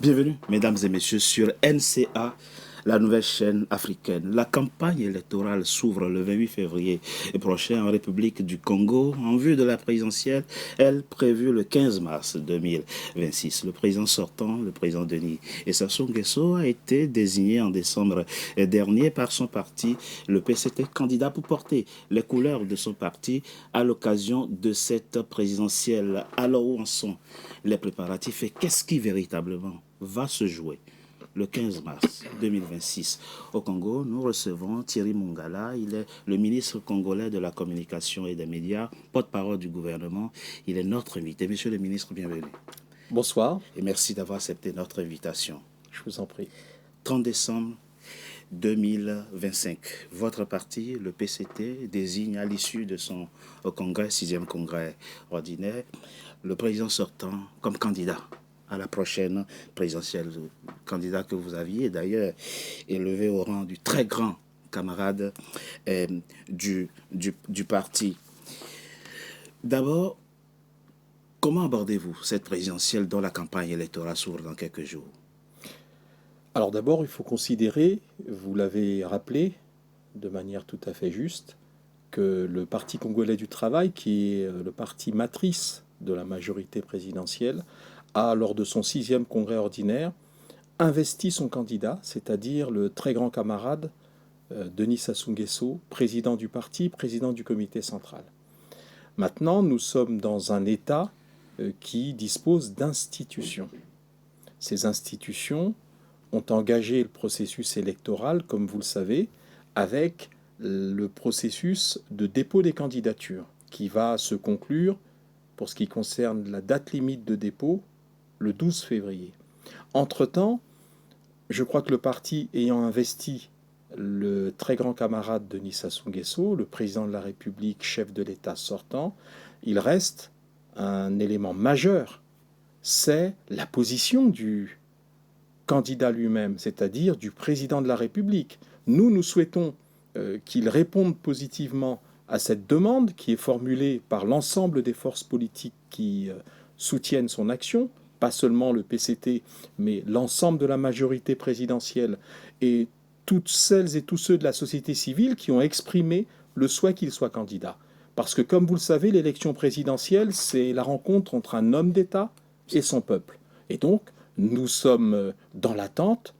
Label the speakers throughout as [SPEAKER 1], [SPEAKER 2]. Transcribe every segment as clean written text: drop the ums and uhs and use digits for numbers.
[SPEAKER 1] Bienvenue, mesdames et messieurs, sur NCA, la nouvelle chaîne africaine. La campagne électorale s'ouvre le 28 février prochain en République du Congo en vue de la présidentielle, elle prévue le 15 mars 2026. Le président sortant, le président Denis Sassou Nguesso, a été désigné en décembre dernier par son parti, le PCT, candidat pour porter les couleurs de son parti à l'occasion de cette présidentielle. Alors où en sont les préparatifs et qu'est-ce qui véritablement va se jouer le 15 mars 2026 au Congo? Nous recevons Thierry Mongala. Il est le ministre congolais de la communication et des médias, porte-parole du gouvernement. Il est notre invité. Monsieur le ministre, bienvenue.
[SPEAKER 2] Bonsoir.
[SPEAKER 1] Et merci d'avoir accepté notre invitation.
[SPEAKER 2] Je vous en prie.
[SPEAKER 1] 30 décembre 2025, votre parti, le PCT, désigne à l'issue de son congrès, 6e congrès ordinaire, le président sortant comme candidat à la prochaine présidentielle, candidat que vous aviez d'ailleurs élevé au rang du très grand camarade du parti. D'abord, comment abordez-vous cette présidentielle dont la campagne électorale s'ouvre dans quelques jours?
[SPEAKER 2] Alors d'abord, il faut considérer, vous l'avez rappelé de manière tout à fait juste, que le Parti congolais du travail, qui est le parti matrice de la majorité présidentielle, a, lors de son 6e congrès ordinaire, investi son candidat, c'est-à-dire le très grand camarade Denis Sassou Nguesso, président du parti, président du comité central. Maintenant, nous sommes dans un État qui dispose d'institutions. Ces institutions ont engagé le processus électoral, comme vous le savez, avec le processus de dépôt des candidatures, qui va se conclure, pour ce qui concerne la date limite de dépôt, le 12 février. Entre-temps, je crois que le parti ayant investi le très grand camarade Denis Sassou Nguesso, le président de la République, chef de l'État sortant, il reste un élément majeur, c'est la position du candidat lui-même, c'est-à-dire du président de la République. Nous souhaitons qu'il réponde positivement à cette demande qui est formulée par l'ensemble des forces politiques qui soutiennent son action, pas seulement le PCT, mais l'ensemble de la majorité présidentielle et toutes celles et tous ceux de la société civile qui ont exprimé le souhait qu'il soit candidat. Parce que, comme vous le savez, l'élection présidentielle, c'est la rencontre entre un homme d'État et son peuple. Et donc, nous sommes dans l'attente,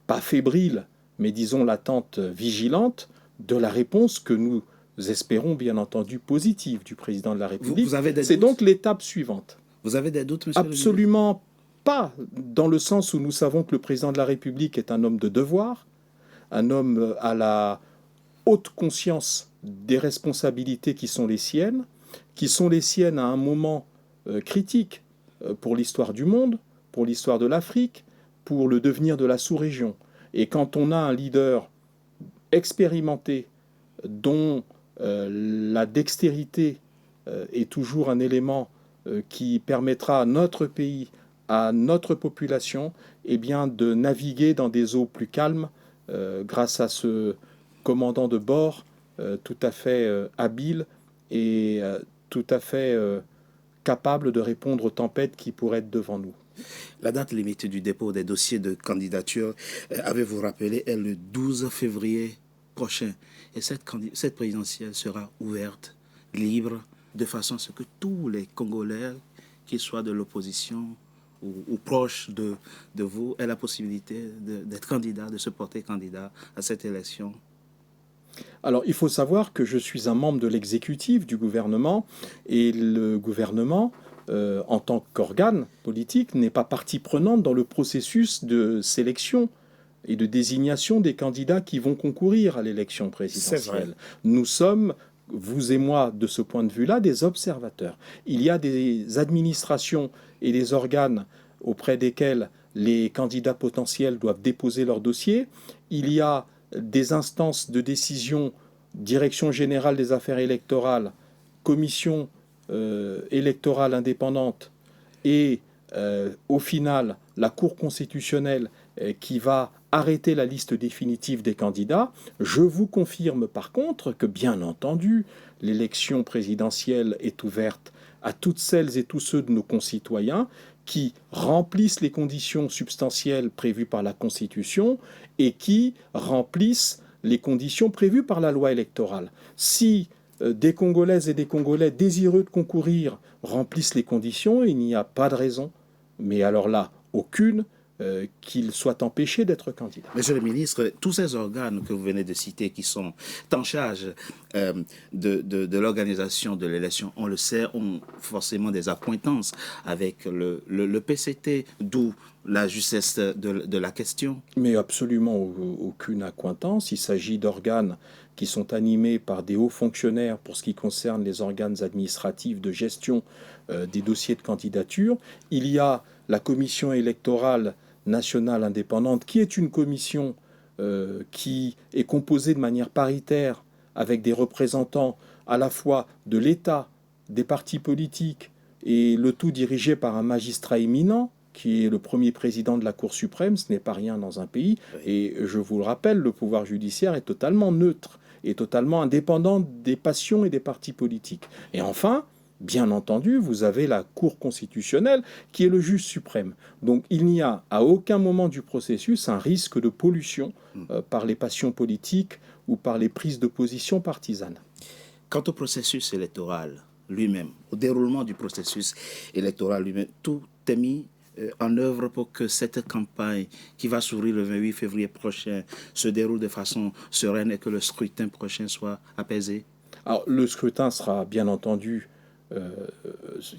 [SPEAKER 2] pas fébrile, mais disons l'attente vigilante de la réponse que nous espérons bien entendu positive du président de la République. C'est donc l'étape suivante.
[SPEAKER 1] Vous avez des doutes, monsieur le ministre?
[SPEAKER 2] Absolument pas, dans le sens où nous savons que le président de la République est un homme de devoir, un homme à la haute conscience des responsabilités qui sont les siennes à un moment critique pour l'histoire du monde, pour l'histoire de l'Afrique, pour le devenir de la sous-région. Et quand on a un leader expérimenté dont la dextérité est toujours un élément qui permettra à notre pays, à notre population, eh bien, de naviguer dans des eaux plus calmes grâce à ce commandant de bord tout à fait habile et tout à fait capable de répondre aux tempêtes qui pourraient être devant nous.
[SPEAKER 1] La date limite du dépôt des dossiers de candidature, avez-vous rappelé, est le 12 février prochain. Et cette présidentielle sera ouverte, libre, de façon à ce que tous les Congolais, qu'ils soient de l'opposition ou proches de vous, aient la possibilité d'être candidats, de se porter candidat à cette élection.
[SPEAKER 2] Alors, il faut savoir que je suis un membre de l'exécutif du gouvernement et le gouvernement, en tant qu'organe politique, n'est pas partie prenante dans le processus de sélection et de désignation des candidats qui vont concourir à l'élection présidentielle. Nous sommes, vous et moi, de ce point de vue-là, des observateurs. Il y a des administrations et des organes auprès desquels les candidats potentiels doivent déposer leur dossier. Il y a des instances de décision, Direction générale des affaires électorales, Commission électorale indépendante et au final la Cour constitutionnelle qui va arrêter la liste définitive des candidats. Je vous confirme par contre que, bien entendu, l'élection présidentielle est ouverte à toutes celles et tous ceux de nos concitoyens qui remplissent les conditions substantielles prévues par la Constitution et qui remplissent les conditions prévues par la loi électorale. Si des Congolaises et des Congolais désireux de concourir remplissent les conditions, il n'y a pas de raison, mais alors là, aucune, qu'ils soient empêchés d'être candidats.
[SPEAKER 1] Monsieur le ministre, tous ces organes que vous venez de citer qui sont en charge de l'organisation de l'élection, on le sait, ont forcément des accointances avec le PCT, d'où la justesse de la question.
[SPEAKER 2] Mais absolument aucune accointance. Il s'agit d'organes qui sont animés par des hauts fonctionnaires pour ce qui concerne les organes administratifs de gestion des dossiers de candidature. Il y a la commission électorale nationale indépendante, qui est une commission qui est composée de manière paritaire avec des représentants à la fois de l'État, des partis politiques, et le tout dirigé par un magistrat éminent, qui est le premier président de la Cour suprême. Ce n'est pas rien dans un pays. Et je vous le rappelle, le pouvoir judiciaire est totalement neutre et totalement indépendant des passions et des partis politiques. Et enfin, bien entendu, vous avez la Cour constitutionnelle qui est le juge suprême. Donc il n'y a à aucun moment du processus un risque de pollution par les passions politiques ou par les prises de position partisanes.
[SPEAKER 1] Quant au processus électoral lui-même, au déroulement du processus électoral lui-même, tout est mis en œuvre pour que cette campagne qui va s'ouvrir le 28 février prochain se déroule de façon sereine et que le scrutin prochain soit apaisé?
[SPEAKER 2] Alors le scrutin sera bien entendu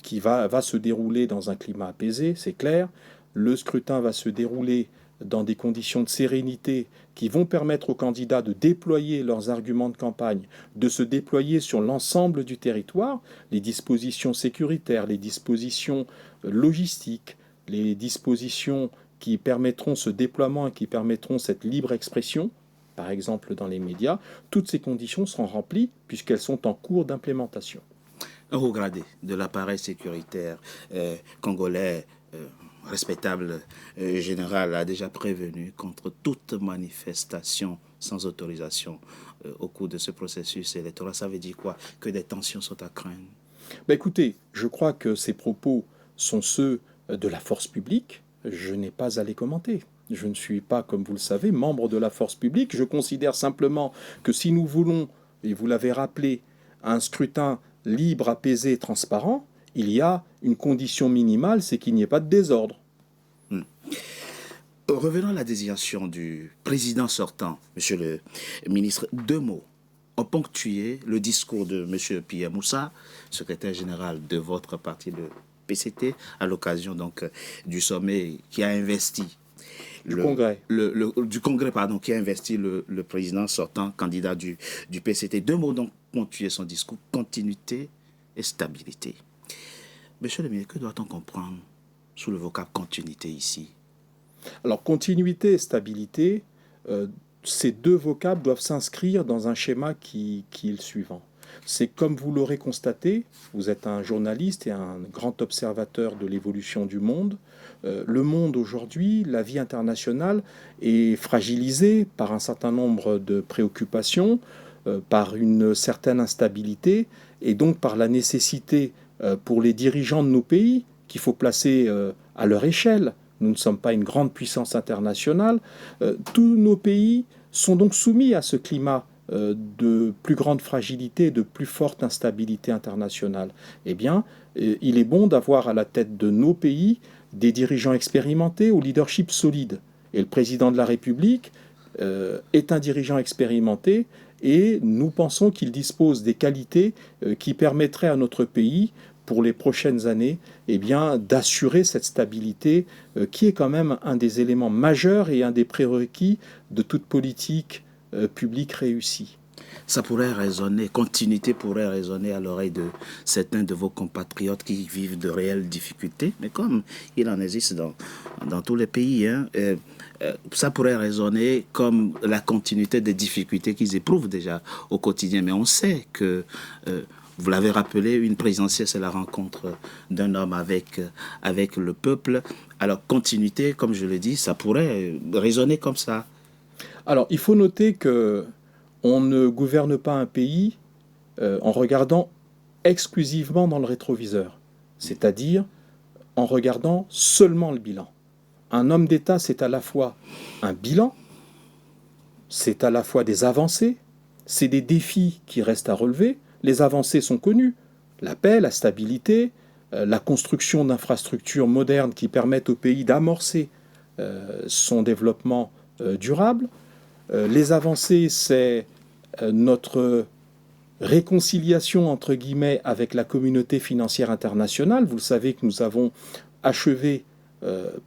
[SPEAKER 2] qui va se dérouler dans un climat apaisé, c'est clair. Le scrutin va se dérouler dans des conditions de sérénité qui vont permettre aux candidats de déployer leurs arguments de campagne, de se déployer sur l'ensemble du territoire, les dispositions sécuritaires, les dispositions logistiques, les dispositions qui permettront ce déploiement et qui permettront cette libre expression, par exemple dans les médias. Toutes ces conditions seront remplies puisqu'elles sont en cours d'implémentation.
[SPEAKER 1] Un haut gradé de l'appareil sécuritaire congolais respectable général a déjà prévenu contre toute manifestation sans autorisation au cours de ce processus électoral. Ça veut dire quoi? Que des tensions sont à craindre?
[SPEAKER 2] Écoutez, je crois que ces propos sont ceux de la force publique. Je n'ai pas à les commenter. Je ne suis pas, comme vous le savez, membre de la force publique. Je considère simplement que si nous voulons, et vous l'avez rappelé, un scrutin libre, apaisé et transparent, il y a une condition minimale, c'est qu'il n'y ait pas de désordre.
[SPEAKER 1] Revenons à la désignation du président sortant, monsieur le ministre. Deux mots ont ponctué le discours de monsieur Pierre Moussa, secrétaire général de votre parti, le PCT, à l'occasion donc du sommet qui a investi
[SPEAKER 2] du Congrès,
[SPEAKER 1] qui a investi le président sortant, candidat du PCT. Deux mots donc ponctué son discours: continuité et stabilité. Monsieur le ministre, que doit-on comprendre sous le vocable continuité ici?
[SPEAKER 2] Alors, continuité et stabilité, ces deux vocables doivent s'inscrire dans un schéma qui est le suivant. C'est comme vous l'aurez constaté, vous êtes un journaliste et un grand observateur de l'évolution du monde. Le monde aujourd'hui, la vie internationale est fragilisée par un certain nombre de préoccupations, par une certaine instabilité et donc par la nécessité pour les dirigeants de nos pays, qu'il faut placer à leur échelle. Nous ne sommes pas une grande puissance internationale. Tous nos pays sont donc soumis à ce climat de plus grande fragilité, de plus forte instabilité internationale. Eh bien, il est bon d'avoir à la tête de nos pays des dirigeants expérimentés au leadership solide. Et le président de la République est un dirigeant expérimenté et nous pensons qu'il dispose des qualités qui permettraient à notre pays, pour les prochaines années, d'assurer cette stabilité qui est quand même un des éléments majeurs et un des prérequis de toute politique publique réussie.
[SPEAKER 1] Ça pourrait résonner, continuité pourrait résonner à l'oreille de certains de vos compatriotes qui vivent de réelles difficultés, mais comme il en existe dans tous les pays, ça pourrait résonner comme la continuité des difficultés qu'ils éprouvent déjà au quotidien. Mais on sait que, vous l'avez rappelé, une présidentielle, c'est la rencontre d'un homme avec le peuple. Alors, continuité, comme je le dis, ça pourrait résonner comme ça.
[SPEAKER 2] Alors, il faut noter que on ne gouverne pas un pays en regardant exclusivement dans le rétroviseur. c'est-à-dire en regardant seulement le bilan. Un homme d'État, c'est à la fois un bilan, c'est à la fois des avancées, c'est des défis qui restent à relever. Les avancées sont connues, la paix, la stabilité, la construction d'infrastructures modernes qui permettent au pays d'amorcer son développement durable. Les avancées, c'est notre réconciliation, entre guillemets, avec la communauté financière internationale. Vous le savez que nous avons achevé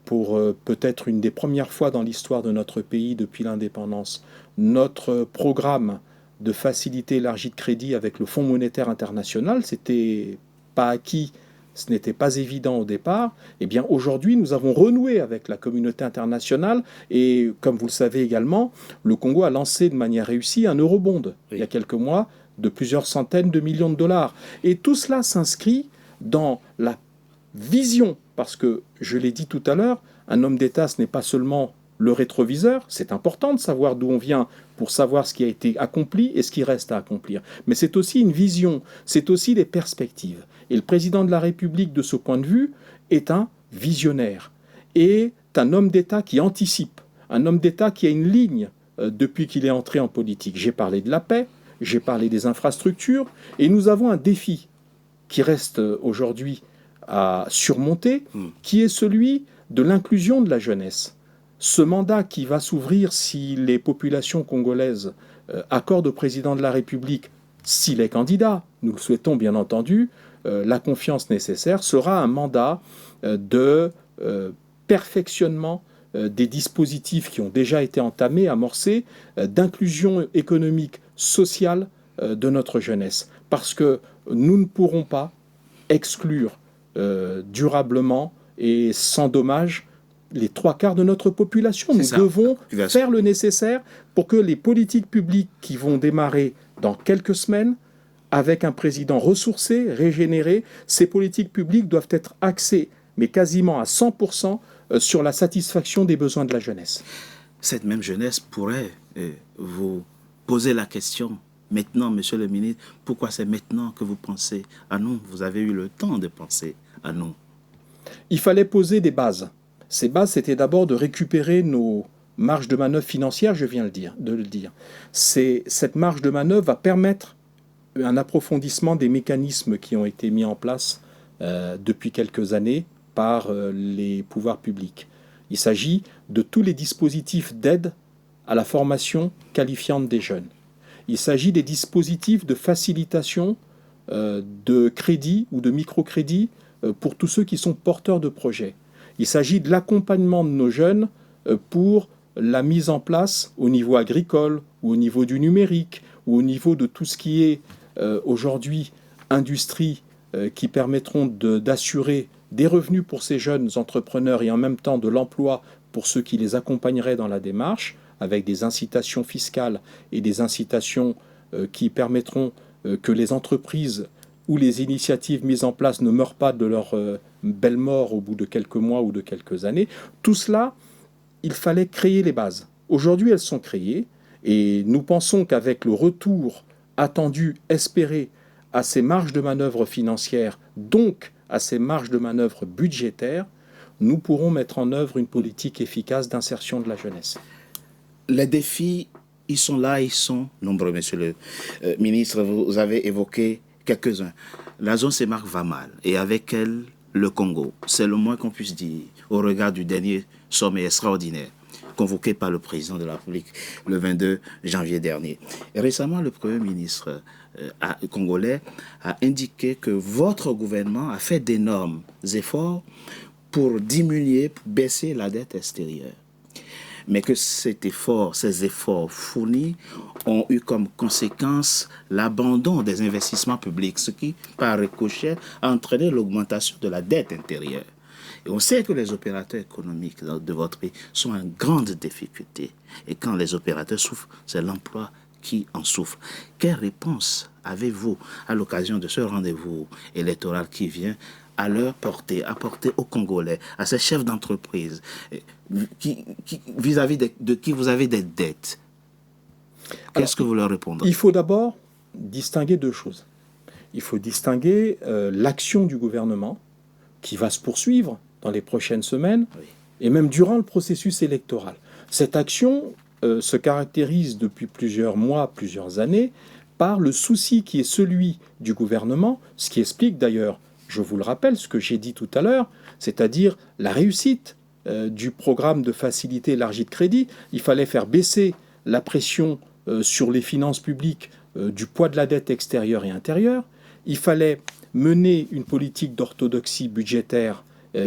[SPEAKER 2] pour peut-être une des premières fois dans l'histoire de notre pays depuis l'indépendance, notre programme de facilité élargie de crédit avec le Fonds monétaire international. C'était pas acquis, ce n'était pas évident au départ. Eh bien, aujourd'hui, nous avons renoué avec la communauté internationale et, comme vous le savez également, le Congo a lancé de manière réussie un eurobond il y a quelques mois de plusieurs centaines de millions de dollars. Et tout cela s'inscrit dans la vision, parce que, je l'ai dit tout à l'heure, un homme d'État, ce n'est pas seulement le rétroviseur, c'est important de savoir d'où on vient pour savoir ce qui a été accompli et ce qui reste à accomplir. Mais c'est aussi une vision, c'est aussi des perspectives. Et le président de la République, de ce point de vue, est un visionnaire, est un homme d'État qui anticipe, un homme d'État qui a une ligne depuis qu'il est entré en politique. J'ai parlé de la paix, j'ai parlé des infrastructures, et nous avons un défi qui reste aujourd'hui à surmonter, qui est celui de l'inclusion de la jeunesse. Ce mandat qui va s'ouvrir si les populations congolaises accordent au président de la République, s'il est candidat, nous le souhaitons bien entendu, la confiance nécessaire, sera un mandat de perfectionnement des dispositifs qui ont déjà été entamés, amorcés, d'inclusion économique, sociale de notre jeunesse. Parce que nous ne pourrons pas exclure durablement et sans dommage les 3/4 de notre population. Nous devons faire le nécessaire pour que les politiques publiques qui vont démarrer dans quelques semaines, avec un président ressourcé, régénéré, ces politiques publiques doivent être axées, mais quasiment à 100%, sur la satisfaction des besoins de la jeunesse.
[SPEAKER 1] Cette même jeunesse pourrait vous poser la question, maintenant, monsieur le ministre, pourquoi c'est maintenant que vous pensez à nous? Vous avez eu le temps de penser à nous.
[SPEAKER 2] Il fallait poser des bases. Ces bases, c'était d'abord de récupérer nos marges de manœuvre financières, je viens de le dire. Cette marge de manœuvre va permettre un approfondissement des mécanismes qui ont été mis en place depuis quelques années par les pouvoirs publics. Il s'agit de tous les dispositifs d'aide à la formation qualifiante des jeunes. Il s'agit des dispositifs de facilitation de crédit ou de microcrédit pour tous ceux qui sont porteurs de projets. Il s'agit de l'accompagnement de nos jeunes pour la mise en place au niveau agricole ou au niveau du numérique ou au niveau de tout ce qui est aujourd'hui industrie qui permettront d'assurer des revenus pour ces jeunes entrepreneurs et en même temps de l'emploi pour ceux qui les accompagneraient dans la démarche, avec des incitations fiscales et des incitations qui permettront que les entreprises ou les initiatives mises en place ne meurent pas de leur belle mort au bout de quelques mois ou de quelques années. Tout cela, il fallait créer les bases. Aujourd'hui, elles sont créées et nous pensons qu'avec le retour attendu, espéré à ces marges de manœuvre financières, donc à ces marges de manœuvre budgétaires, nous pourrons mettre en œuvre une politique efficace d'insertion de la jeunesse.
[SPEAKER 1] Les défis, ils sont là, ils sont nombreux, monsieur le ministre. Vous avez évoqué quelques-uns. La zone CEMAC va mal, et avec elle, le Congo. C'est le moins qu'on puisse dire, au regard du dernier sommet extraordinaire convoqué par le président de la République le 22 janvier dernier. Et récemment, le Premier ministre congolais a indiqué que votre gouvernement a fait d'énormes efforts pour diminuer, pour baisser la dette extérieure. Mais que ces efforts fournis ont eu comme conséquence l'abandon des investissements publics, ce qui, par ricochet, a entraîné l'augmentation de la dette intérieure. Et on sait que les opérateurs économiques de votre pays sont en grande difficulté. Et quand les opérateurs souffrent, c'est l'emploi qui en souffre. Quelle réponse avez-vous à l'occasion de ce rendez-vous électoral qui vient à leur porter, apporter aux Congolais, à ces chefs d'entreprise, vis-à-vis de qui vous avez des dettes? Qu'est-ce que vous leur répondrez?
[SPEAKER 2] Il faut d'abord distinguer deux choses. Il faut distinguer l'action du gouvernement qui va se poursuivre dans les prochaines semaines,
[SPEAKER 1] Oui.
[SPEAKER 2] et même durant le processus électoral. Cette action se caractérise depuis plusieurs mois, plusieurs années, par le souci qui est celui du gouvernement, ce qui explique d'ailleurs, je vous le rappelle, ce que j'ai dit tout à l'heure, c'est-à-dire la réussite du programme de facilité élargie de crédit. Il fallait faire baisser la pression sur les finances publiques du poids de la dette extérieure et intérieure. Il fallait mener une politique d'orthodoxie budgétaire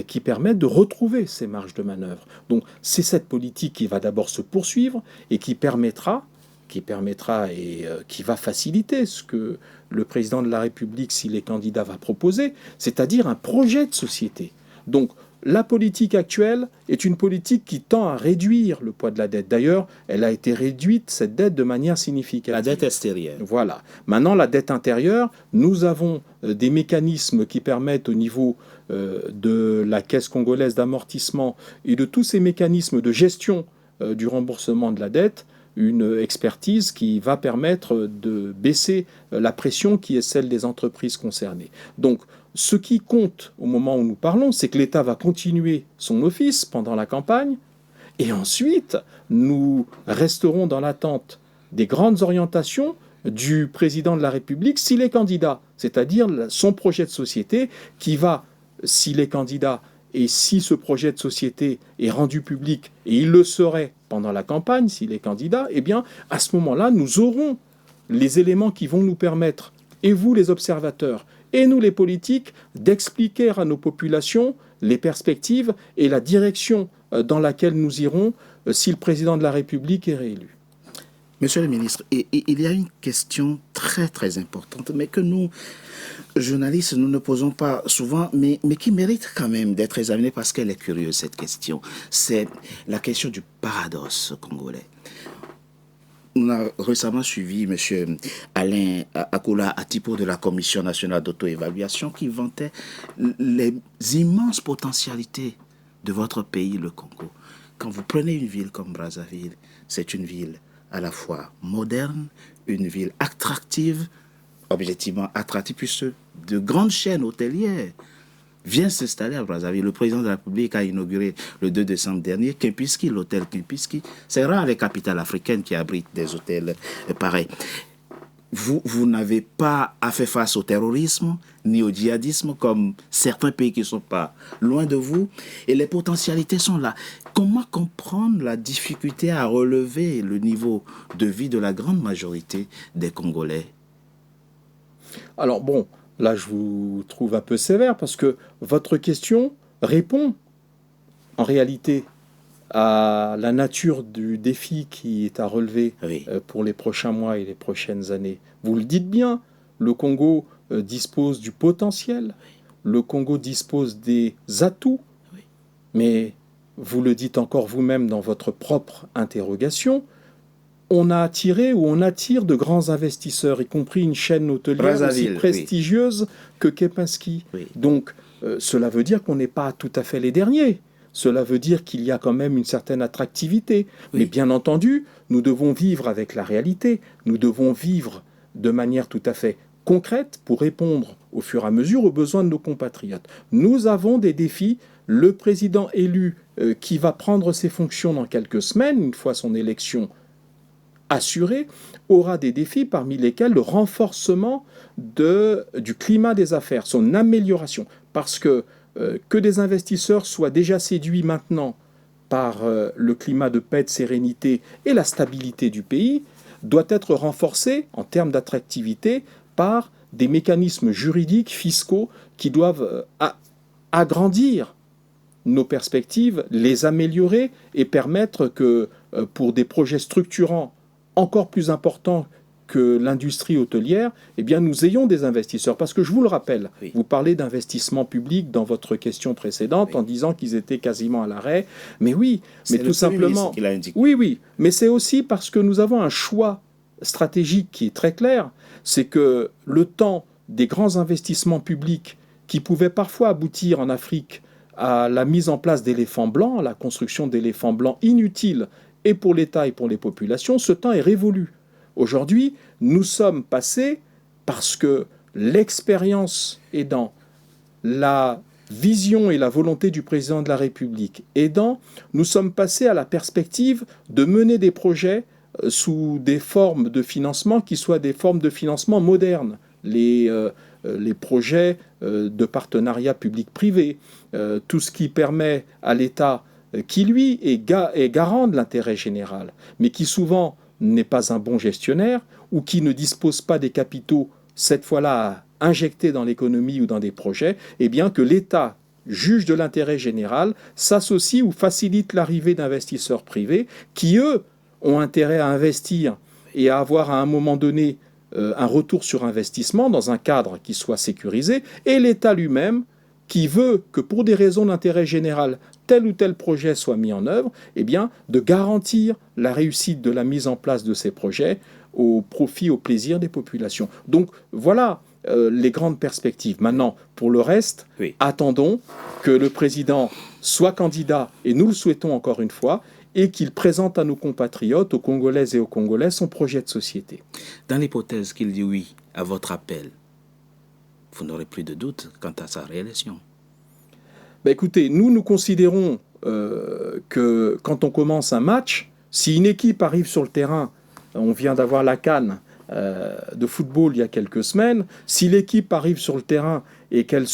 [SPEAKER 2] qui permette de retrouver ces marges de manœuvre. Donc c'est cette politique qui va d'abord se poursuivre et qui permettra et qui va faciliter ce que le président de la République, s'il est candidat, va proposer, c'est-à-dire un projet de société. Donc la politique actuelle est une politique qui tend à réduire le poids de la dette. D'ailleurs, elle a été réduite, cette dette, de manière significative.
[SPEAKER 1] La dette extérieure.
[SPEAKER 2] Voilà. Maintenant, la dette intérieure, nous avons des mécanismes qui permettent au niveau de la Caisse congolaise d'amortissement et de tous ces mécanismes de gestion du remboursement de la dette, une expertise qui va permettre de baisser la pression qui est celle des entreprises concernées. Donc, ce qui compte au moment où nous parlons, c'est que l'État va continuer son office pendant la campagne, et ensuite, nous resterons dans l'attente des grandes orientations du président de la République s'il est candidat, c'est-à-dire son projet de société qui va, s'il est candidat, et si ce projet de société est rendu public, et il le serait pendant la campagne, s'il est candidat, eh bien, à ce moment-là, nous aurons les éléments qui vont nous permettre, et vous les observateurs, et nous les politiques, d'expliquer à nos populations les perspectives et la direction dans laquelle nous irons si le président de la République est réélu.
[SPEAKER 1] Monsieur le ministre, il y a une question très très importante, mais que nous, journalistes, nous ne posons pas souvent, mais qui mérite quand même d'être examinée parce qu'elle est curieuse, cette question. C'est la question du paradoxe congolais. On a récemment suivi M. Alain Akoula Atipo de la Commission nationale d'auto-évaluation qui vantait les immenses potentialités de votre pays, le Congo. Quand vous prenez une ville comme Brazzaville, c'est une ville à la fois moderne, une ville attractive, objectivement attractive, puisque de grandes chaînes hôtelières viennent s'installer à Brazzaville. Le président de la République a inauguré le 2 décembre dernier Kempinski, l'hôtel Kempinski. C'est rare les capitales africaines qui abritent des hôtels pareils. Vous n'avez pas à faire face au terrorisme ni au djihadisme comme certains pays qui ne sont pas loin de vous. Et les potentialités sont là. Comment comprendre la difficulté à relever le niveau de vie de la grande majorité des Congolais?
[SPEAKER 2] Alors bon, là je vous trouve un peu sévère parce que votre question répond en réalité à la nature du défi qui est à relever
[SPEAKER 1] Oui.
[SPEAKER 2] Pour les prochains mois et les prochaines années. Vous le dites bien, le Congo dispose du potentiel, le Congo dispose des atouts,
[SPEAKER 1] Oui.
[SPEAKER 2] mais vous le dites encore vous-même dans votre propre interrogation, on a attiré ou on attire de grands investisseurs, y compris une chaîne hôtelière aussi
[SPEAKER 1] Brazzaville,
[SPEAKER 2] prestigieuse que Kempinski.
[SPEAKER 1] Oui.
[SPEAKER 2] Donc, cela veut dire qu'on n'est pas tout à fait les derniers. Cela veut dire qu'il y a quand même une certaine attractivité.
[SPEAKER 1] Oui.
[SPEAKER 2] Mais bien entendu, nous devons vivre avec la réalité. Nous devons vivre de manière tout à fait concrète pour répondre au fur et à mesure aux besoins de nos compatriotes. Nous avons des défis. Le président élu qui va prendre ses fonctions dans quelques semaines, une fois son élection assurée, aura des défis parmi lesquels le renforcement du climat des affaires, son amélioration. Parce que des investisseurs soient déjà séduits maintenant par le climat de paix, de sérénité et la stabilité du pays, doit être renforcé en termes d'attractivité par des mécanismes juridiques, fiscaux qui doivent agrandir nos perspectives, les améliorer et permettre que pour des projets structurants encore plus importants que l'industrie hôtelière, eh bien, nous ayons des investisseurs. Parce que je vous le rappelle,
[SPEAKER 1] Oui.
[SPEAKER 2] vous parlez d'investissement public dans votre question précédente,
[SPEAKER 1] Oui.
[SPEAKER 2] en disant qu'ils étaient quasiment à l'arrêt. Mais oui,
[SPEAKER 1] C'est
[SPEAKER 2] mais
[SPEAKER 1] le
[SPEAKER 2] tout
[SPEAKER 1] Premier ministre
[SPEAKER 2] simplement...
[SPEAKER 1] qui l'a indiqué.
[SPEAKER 2] Oui, mais c'est aussi parce que nous avons un choix stratégique qui est très clair, c'est que le temps des grands investissements publics qui pouvaient parfois aboutir en Afrique à la mise en place d'éléphants blancs, à la construction d'éléphants blancs inutiles et pour l'État et pour les populations, ce temps est révolu. Aujourd'hui, nous sommes passés, parce que l'expérience aidant, la vision et la volonté du président de la République aidant, nous sommes passés à la perspective de mener des projets sous des formes de financement qui soient des formes de financement modernes. Les projets de partenariat public-privé, tout ce qui permet à l'État, qui lui est garant de l'intérêt général, mais qui souvent n'est pas un bon gestionnaire ou qui ne dispose pas des capitaux, cette fois-là, injectés dans l'économie ou dans des projets, eh bien que l'État, juge de l'intérêt général, s'associe ou facilite l'arrivée d'investisseurs privés qui, eux, ont intérêt à investir et à avoir à un moment donné un retour sur investissement dans un cadre qui soit sécurisé, et l'État lui-même qui veut que pour des raisons d'intérêt général, tel ou tel projet soit mis en œuvre, eh bien, de garantir la réussite de la mise en place de ces projets au profit, au plaisir des populations. Donc voilà les grandes perspectives. Maintenant, pour le reste, oui, attendons que le président soit candidat, et nous le souhaitons encore une fois, et qu'il présente à nos compatriotes, aux Congolaises et aux Congolais, son projet de société.
[SPEAKER 1] Dans l'hypothèse qu'il dit oui à votre appel, vous n'aurez plus de doute quant à sa réélection.
[SPEAKER 2] Ben écoutez, nous considérons que quand on commence un match, si une équipe arrive sur le terrain, on vient d'avoir la CAN de football il y a quelques semaines, si l'équipe arrive sur le terrain et qu'elle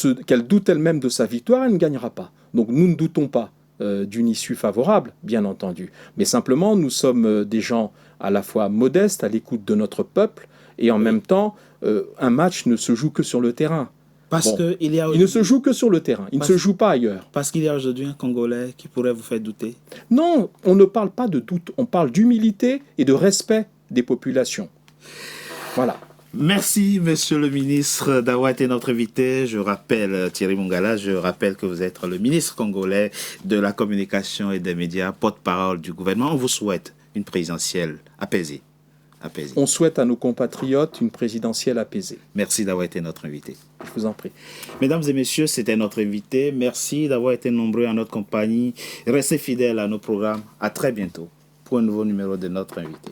[SPEAKER 2] doute elle-même de sa victoire, elle ne gagnera pas. Donc nous ne doutons pas d'une issue favorable, bien entendu. Mais simplement, nous sommes des gens à la fois modestes, à l'écoute de notre peuple, et en même temps, un match ne se joue que sur le terrain.
[SPEAKER 1] Parce que il
[SPEAKER 2] ne se joue que sur le terrain, il ne se joue pas ailleurs.
[SPEAKER 1] Parce qu'il y a aujourd'hui un Congolais qui pourrait vous faire douter?
[SPEAKER 2] Non, on ne parle pas de doute, on parle d'humilité et de respect des populations. Voilà.
[SPEAKER 1] Merci, monsieur le ministre, d'avoir été notre invité. Je rappelle, Thierry Mongala, je rappelle que vous êtes le ministre congolais de la communication et des médias, porte-parole du gouvernement. On vous souhaite une présidentielle apaisée.
[SPEAKER 2] On souhaite à nos compatriotes une présidentielle apaisée.
[SPEAKER 1] Merci d'avoir été notre invité.
[SPEAKER 2] Je vous en prie.
[SPEAKER 1] Mesdames et messieurs, c'était notre invité. Merci d'avoir été nombreux à notre compagnie. Restez fidèles à nos programmes. À très bientôt pour un nouveau numéro de notre invité.